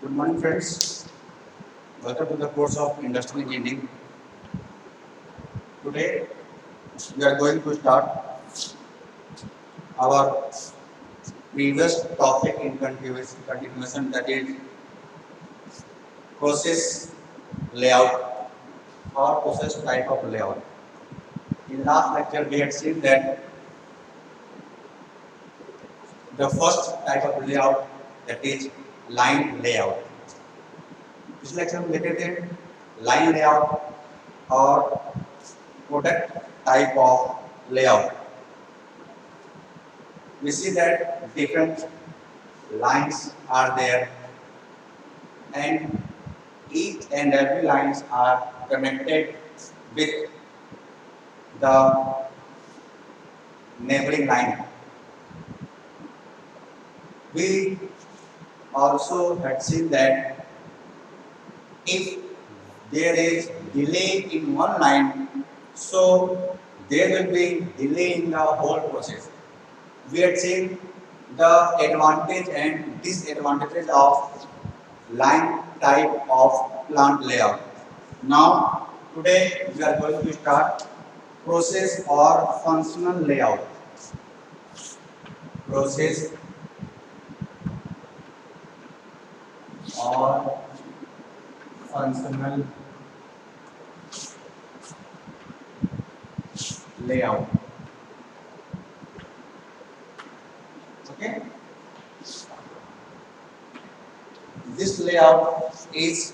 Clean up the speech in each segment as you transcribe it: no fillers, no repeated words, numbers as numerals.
Good morning, friends. Welcome to the course of Industrial Engineering. Today, we are going to start our previous topic in continuation, that is process layout or process type of layout. In last lecture, we had seen that the first type of layout, that is line layout. इस lecture में लेते थे line layout और product type of layout. We see that different lines are there, and each and every lines are connected with the neighboring line. We also had seen that if there is delay in one line, so there will be delay in the whole process. We had seen the advantage and disadvantages of line type of plant layout. Now, today we are going to start process or functional layout. Process or functional layout. Okay. This layout is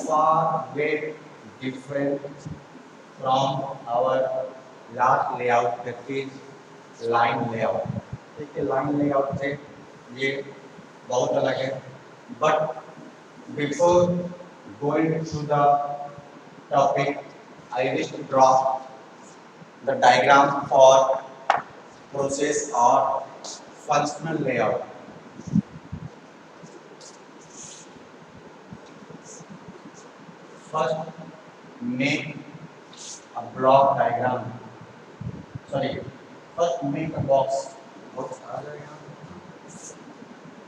far way different from our last layout, that is line layout. देखिए line layout से ये बहुत अलग है. But before going to the topic, I wish to draw the diagram for process or functional layout. First, make a block diagram. Sorry, first make a box.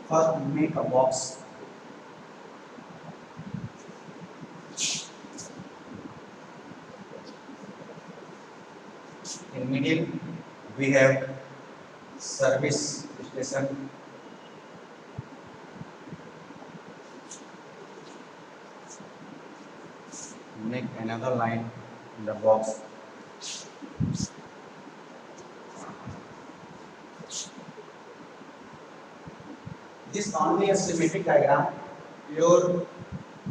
First, make a box. In middle, we have service station. Make another line in the box. This only a schematic diagram. Your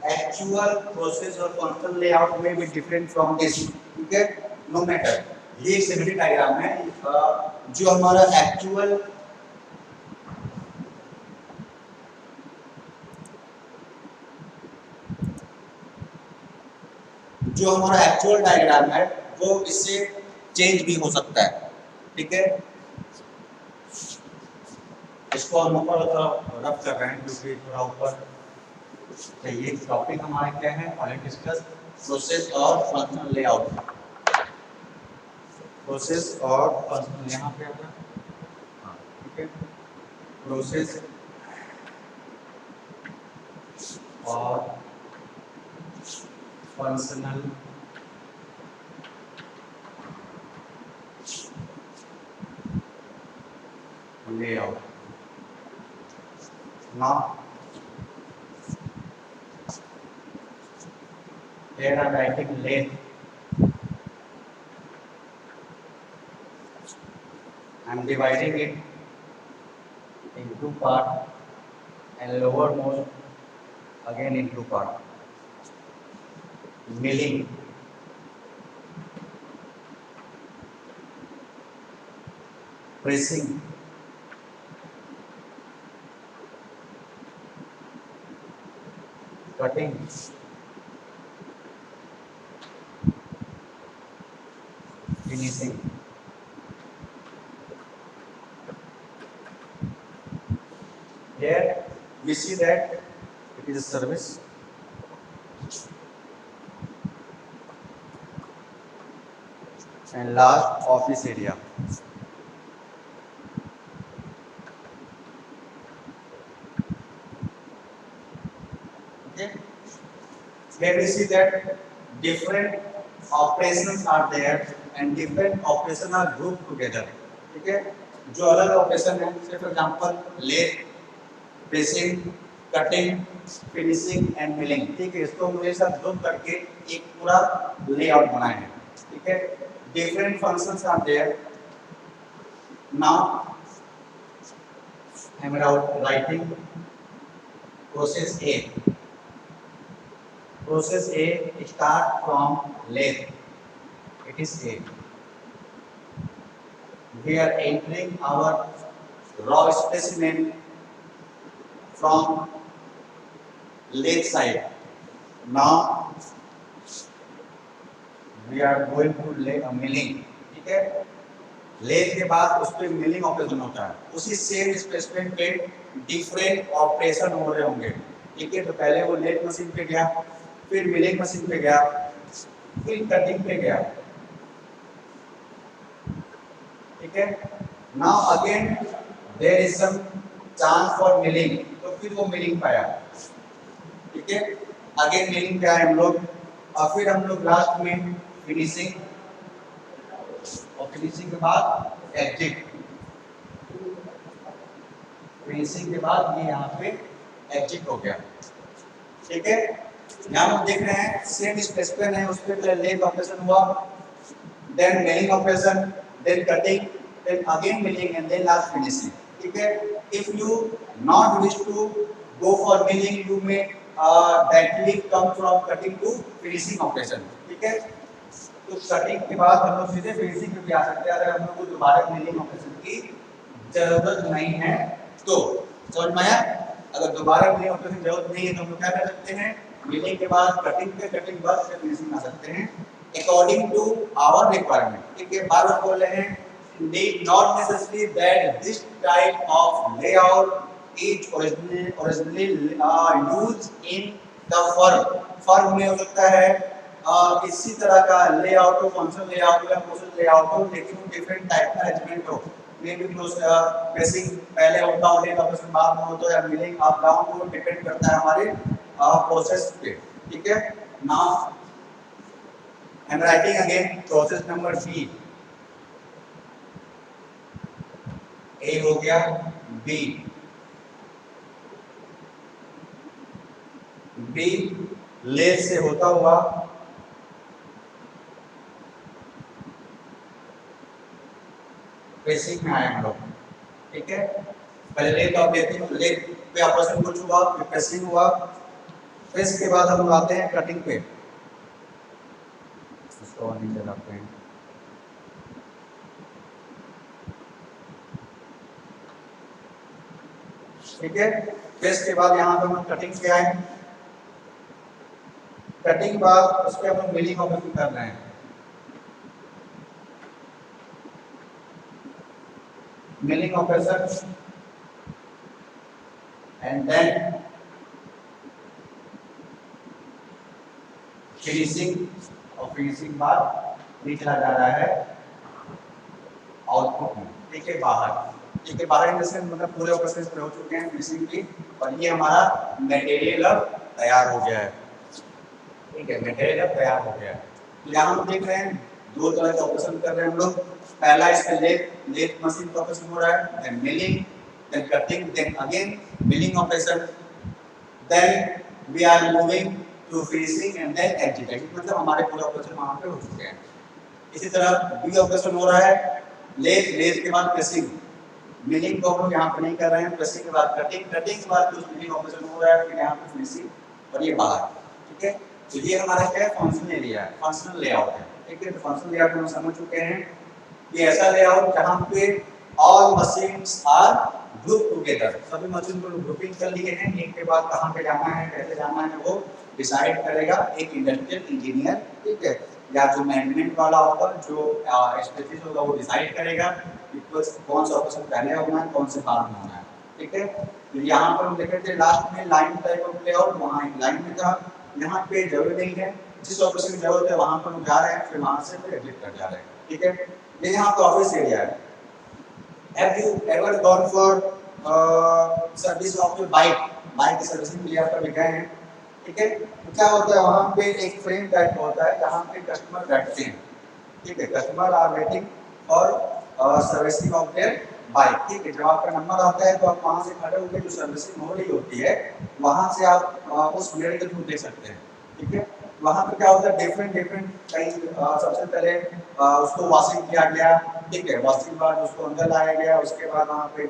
actual process or functional layout may be different from this. Okay, no matter. ये schematic diagram है जो हमारा actual diagram है वो इससे change भी हो सकता है. ठीक है, इसको हम ऊपर रफ कर रहे हैं क्योंकि थोड़ा ऊपर. तो ये टॉपिक हमारा क्या है, ऑलरेडी डिस्कस प्रोसेस और फंक्शनल लेआउट. प्रोसेस और फंक्शनल यहाँ पे आता है. हाँ, ठीक है. प्रोसेस और functional layout. Now, here I am writing length. I am dividing it in two parts and lowermost again in two parts. Milling. Pressing. Cutting. Finishing. Here we see that it is a service. And last, office area. Okay. Here we see that different operations are there and different operations are grouped together. ठीक है, जो अलग operation है, जैसे for example lathe, pressing, cutting, finishing and milling, ठीक है, इसको हम ये सब ग्रुप करके एक पूरा लेआउट बनाए हैं, ठीक है। Different functions are there. Now I am writing process A. Process A start from lathe. It is A. We are entering our raw specimen from lathe side. Now we are going to milling. ठीक है, lathe के बाद उस पर milling operation होता है, उसी same specimen पे डिफरेंट ऑपरेशन हो रहे होंगे, ठीक है। तो पहले वो लेथ मशीन पे गया, फिर मिलिंग मशीन पे गया, फिर कटिंग पे गया, ठीक है। Now again there is some chance for milling, तो फिर वो मिलिंग पाया, ठीक है। अगेन मिलिंग पे आए हम लोग, और फिर हम लोग लास्ट में फिनिशिंग, और फिनिशिंग के बाद एग्जिट, फिनिशिंग के बाद ये यहाँ पे एग्जिट हो गया, ठीक है। यहाँ हम देख रहे हैं सेम स्पेसिमेन है, उस पे पहले लेथ ऑपरेशन हुआ, then milling operation, then cutting, then again milling and then last finishing, ठीक है। If you not wish to go for milling, you may directly come from cutting to finishing operation, ठीक है। तो cutting के बाद हम लोग सीधे फिनिशिंग पे आ सकते हैं, अगर हम लोग को दोबारा मिलिंग ऑपरेशन की जरूरत नहीं है तो। समझ में आया? अगर दोबारा मिलिंग ऑपरेशन की जरूरत नहीं है तो हम लोग क्या कर सकते हैं, मिलिंग के बाद कटिंग पे, कटिंग के बाद फिनिशिंग आ सकते हैं अकॉर्डिंग टू आवर रिक्वायरमेंट, ठीक है। बार बार बोल रहे हैं, need not necessarily that this type of layout is originally used in the firm। Firm में हो सकता है इसी तरह का लेआउट हो, फंक्शन लेआउट या प्रोसेस लेआउट हो, लेकिन वो डिफरेंट टाइप का अरेंजमेंट हो। मे बी प्रेसिंग पहले होता हो, लेट ऑपरेशन बाद में हो, तो या मिलिंग अप डाउन, वो डिपेंड करता है हमारे प्रोसेस पे, ठीक है। Now I am writing again process number B. A हो गया, बी, बी लेथ से होता हुआ प्रेसिंग में आए हम लोग, ठीक है। पहले लेथ लेथ पे ऑपरेशन कुछ हुआ, फिर प्रेसिंग हुआ, प्रेस के बाद हम लोग आते हैं कटिंग पे, इसको नीचे रखते हैं, ठीक है। प्रेस के बाद यहाँ पे हम कटिंग पे आए, कटिंग के बाद उस पर हम लोग मिलिंग ऑपरेशन कर रहे हैं, milling operation and then finishing, और फिनिशिंग बाद निकला जा रहा है आउटपुट में, ठीक है, बाहर, ठीक है। बाहर में से मतलब पूरे ऑपरेशन पे हो चुके हैं फिनिशिंग की, और ये हमारा मटेरियल अब तैयार हो गया है, ठीक है, मटेरियल अब तैयार हो गया है। तो यहाँ हम देख रहे हैं दो तरह का ऑपरेशन कर रहे हैं हम लोग। पहला इसका लेथ मशीन का ऑपरेशन हो रहा है, then milling, then cutting, then again milling operation, then we are moving to finishing and then execute, मतलब हमारे पूरे ऑपरेशन वहां पे हो चुके हैं। इसी तरह बी ऑपरेशन हो रहा है, लेथ के बाद प्रेसिंग, मिलिंग को हम यहाँ पे नहीं कर रहे हैं, प्रेसिंग के बाद कटिंग, कटिंग के बाद कुछ मिलिंग ऑपरेशन हो रहा है, फिर यहाँ पे फिनिशिंग, और ये बाहर, ठीक है। तो ये हमारा क्या है, फंक्शनल एरिया है, फंक्शनल लेआउट है, ठीक है। तो फंक्शनल लेआउट हम समझ चुके हैं कि ऐसा लेआउट जहाँ पे all machines are group together, सभी मशीन को ग्रुपिंग कर लिए हैं, एक के बाद कहाँ पे जाना है, कैसे जाना है, वो डिसाइड करेगा एक इंडस्ट्रियल इंजीनियर, ठीक है, या जो मैनेजमेंट वाला होगा, जो स्पेशलिस्ट होगा, वो डिसाइड करेगा कि कौन सा ऑपरेशन पहले होना है, कौन से बाद में होना है, ठीक है। तो यहाँ पर हम देख रहे थे लास्ट में लाइन टाइप ऑफ लेआउट, वहाँ एक लाइन में था, यहाँ पे जरूरत नहीं है, जिस ऑपरेशन की जरूरत है वहाँ पर हम जा रहे हैं, फिर वहाँ से फिर एग्जिट कर जा रहे हैं, ठीक है। ये यहाँ पे ऑफिस एरिया है। Have you ever gone for service of your bike? Bike की सर्विसिंग के लिए आप कभी गए हैं? ठीक है। तो क्या होता है वहाँ पे एक फ्रेम टाइप होता है जहाँ पे कस्टमर बैठते हैं, ठीक है। Customer are waiting for servicing of their bike, ठीक है। जब आपका नंबर आता है तो आप वहाँ से खड़े होकर जो सर्विसिंग हो रही होती है वहाँ से आप उस मिरर के थ्रू देख सकते हैं, ठीक है। वहाँ पे क्या होता है डिफरेंट डिफरेंट कई सबसे पहले उसको वॉशिंग किया गया, ठीक है। वॉशिंग बाद उसको अंदर लाया गया, उसके बाद वहाँ पे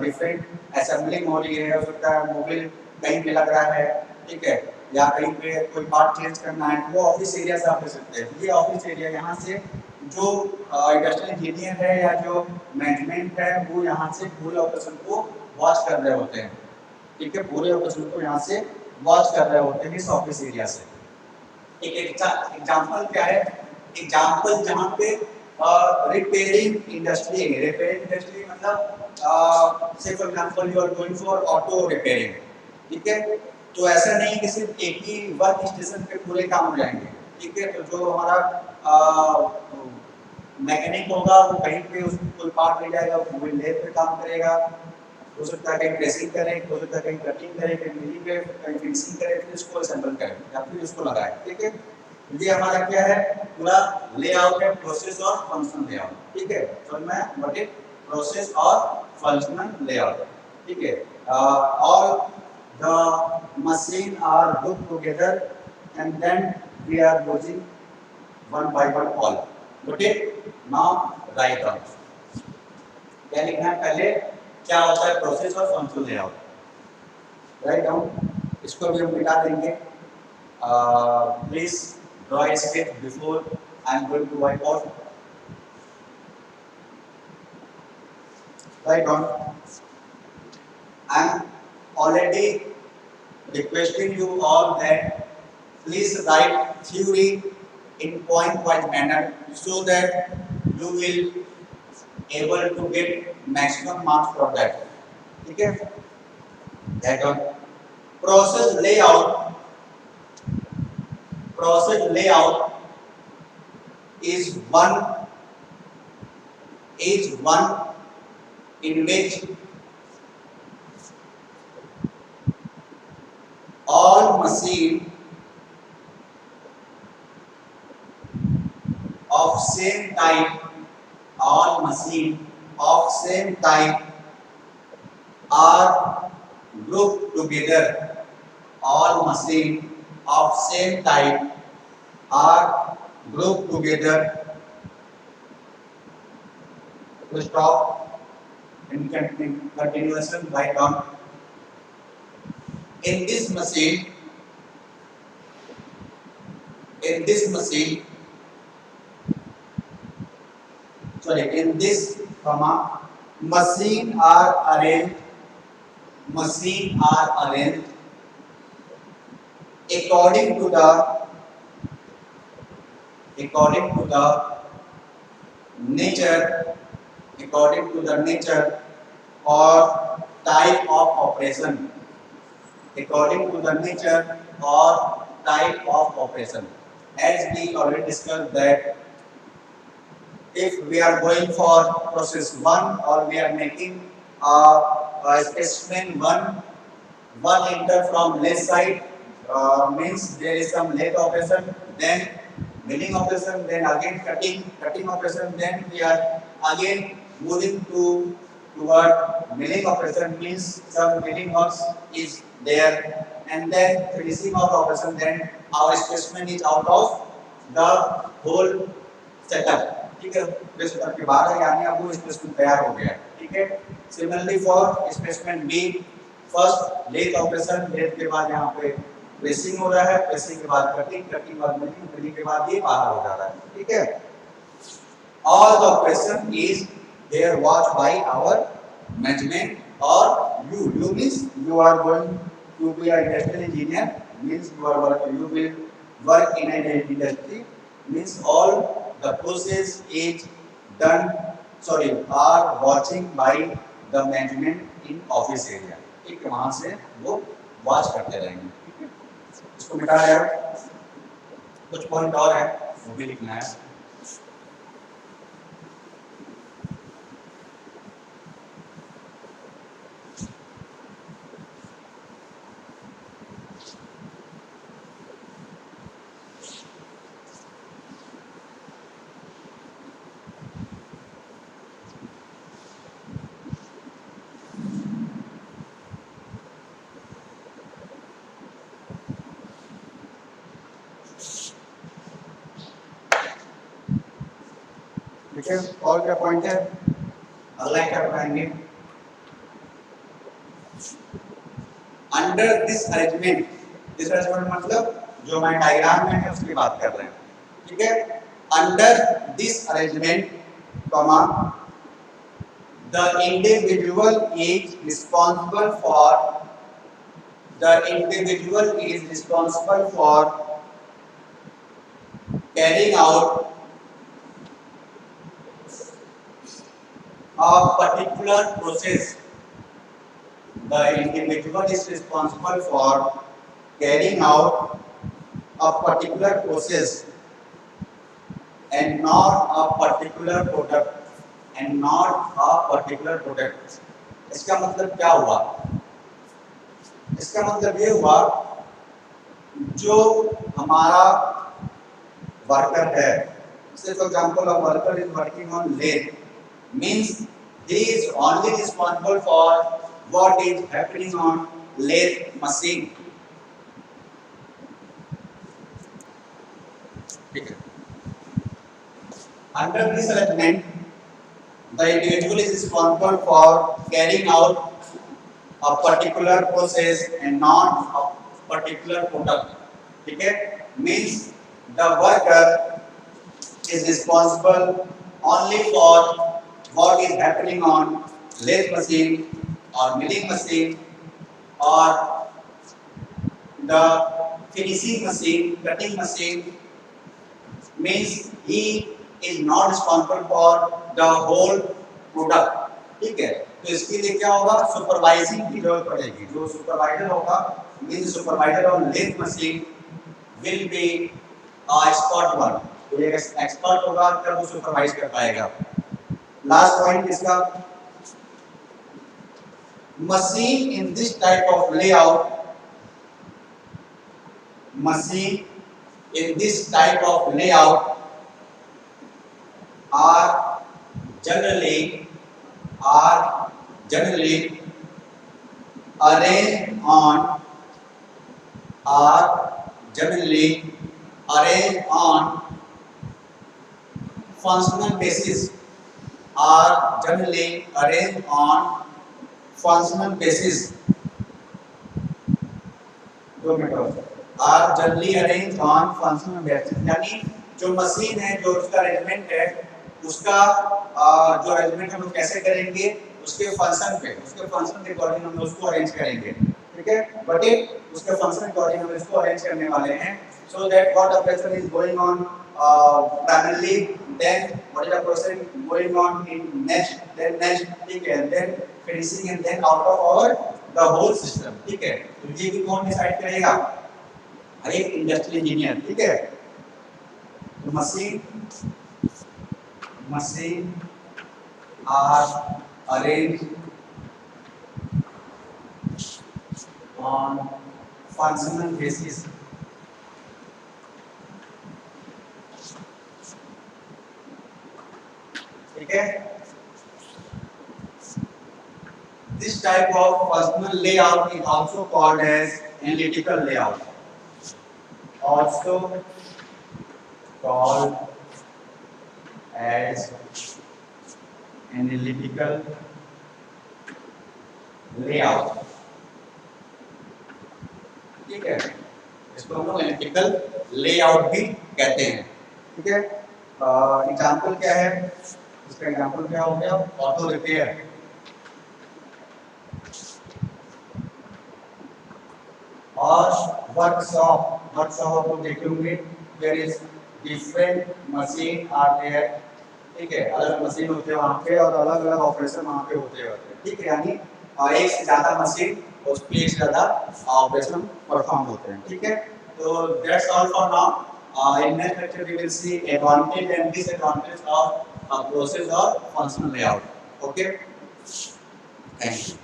डिफरेंट असेंबलिंग हो रही है, हो सकता है मोबिल कहीं पे लग रहा है, ठीक है, या कहीं पे कोई पार्ट चेंज करना है, वो ऑफिस एरिया से आप ले सकते हैं। ये ऑफिस एरिया यहाँ से जो इंडस्ट्रियल इंजीनियर है या जो मैनेजमेंट है वो यहाँ से पूरे ऑपरेशन को वॉच कर रहे होते हैं, ठीक है। पूरे ऑपरेशन को यहाँ से वॉच कर रहे होते हैं इस ऑफिस एरिया से। एक एग्जाम्पल क्या है, एग्जाम्पल जहाँ पे रिपेयरिंग इंडस्ट्री है। रिपेयरिंग इंडस्ट्री मतलब से for example you are going for auto repairing, ठीक है। तो ऐसा नहीं कि सिर्फ एक ही वर्क स्टेशन पे पूरे काम हो जाएंगे, ठीक है। तो जो हमारा मैकेनिक होगा वो कहीं पे उसको कोई पार्ट ले जाएगा, वो लेथ पे काम करेगा, हो सकता है कहीं प्रेसिंग करे, हो सकता है कहीं कटिंग करे, कहीं मिलिंग करे, कहीं फिनिशिंग करे, फिर उसको असेंबल करे या फिर उसको लगाए, ठीक है। ये हमारा क्या है पूरा लेआउट है, प्रोसेस और फंक्शनल लेआउट, ठीक है। तो मैं व्हाट इज प्रोसेस और फंक्शनल लेआउट, ठीक है। All the machine are grouped together and then we are using one by one all, okay। now write down क्या लिखना है पहले, क्या होता है प्रोसेस और फंक्शनल लेआउट, राइट डाउन। इसको भी हम मिटा देंगे। Please draw a sketch before I am going to white out, right down. I am already requesting you all that please write theory in point wise manner so that you will able to get maximum marks for that, ठीक है। that on process layout is one in which all machine of same type all machine of same type are grouped together, all machine of same type are grouped together, to stop in continuation by down. In this machine, in this machine, in this comma, machine are arranged, machine are arranged according to the nature, according to the nature or type of operation, according to the nature or type of operation. As we already discussed that if we are going for process 1 or we are making a specimen 1, one enter from left side means there is some lathe operation, then milling operation, then again cutting operation, then we are again moving toward milling operation means some milling works is there, and then finishing of operation, then our specimen is out of the whole setup, ठीक है। पूरे setup के बाद है यानी अब वो specimen तैयार हो गया है, ठीक है। Similarly for specimen B, first lathe operation, lathe के बाद यहाँ पे प्रेसिंग हो रहा है, प्रेसिंग के बाद कटिंग, कटिंग के बाद मिलिंग, मिलिंग के बाद ये बाहर हो जा रहा है, ठीक है। All the operation is there watch by our management और you means you are going to be an industrial engineer, means you will work in an industry, means all the process is done, are watching by the management in office area, ठीक है। वहां से वो watch करते रहेंगे, ठीक है। इसको मिटा यार, कुछ पॉइंट और है वो भी लिखना है। ओके, और क्या पॉइंट है? अगला क्या पढ़ाएंगे? अंडर दिस अरेंजमेंट मतलब जो हमारे डायग्राम में है उसकी बात कर रहे हैं, ठीक है। Under this arrangement, comma, the individual is responsible for the individual is responsible for carrying out a particular process. The individual is responsible for carrying out a particular process and not a particular product and not a particular product. इसका मतलब क्या हुआ? इसका मतलब ये हुआ जो हमारा वर्कर है, say for example a worker is working on lathe, means he is only responsible for what is happening on lathe machine, ठीक है। Under this arrangement, the individual is responsible for carrying out a particular process and not a particular product, ठीक है। Means the worker is responsible only for what is happening on lathe machine or milling machine or the finishing machine, cutting machine, means he is not responsible for the whole product, ठीक है। तो इसके लिए क्या होगा? Supervising की जरूरत पड़ेगी। जो सुपरवाइजर होगा, means supervisor on lathe machine will be expert one, तो ये एक्सपर्ट होगा तब वो सुपरवाइज कर पाएगा। लास्ट पॉइंट इसका, machine in this type of layout, machine in this type of layout are generally arranged on functional basis, are generally arranged on functional basis, 2 minute, are generally arranged on functional basis, यानी जो machine है, जो उसका arrangement है, उसका जो arrangement हम लोग कैसे करेंगे, उसके फंक्शन के अकॉर्डिंग हम उसको अरेंज करेंगे, ठीक है। बट उसके फंक्शन के अकॉर्डिंग हम इसको अरेंज करने वाले हैं, so that what operation is going on primarily, then what is the process going on in next, then next, ठीक है, then finishing and then out of our the whole system, ठीक है। तो ये भी कौन डिसाइड करेगा? एक इंडस्ट्रियल इंजीनियर, ठीक है। तो machine are arranged on functional basis, ठीक है। This type of functional layout is also called as analytical layout, also called as analytical layout, ठीक है। इसको हम लोग एनालिटिकल लेआउट भी कहते हैं, ठीक है। एग्जांपल क्या है? इसका एग्जांपल क्या हो गया? ऑटो रिपेयर, और वर्कशॉप आप लोग देखे होंगे, there is different machine are there, ठीक है। अलग मशीन होते हैं वहाँ पे और अलग अलग ऑपरेशन वहाँ पे होते हैं, ठीक है। यानी एक से ज़्यादा मशीन, उस पे एक से ज़्यादा ऑपरेशन परफॉर्म होते हैं, ठीक है। तो that's all for now. In next lecture we will see advantage and disadvantage of process और functional layout, okay, thank you.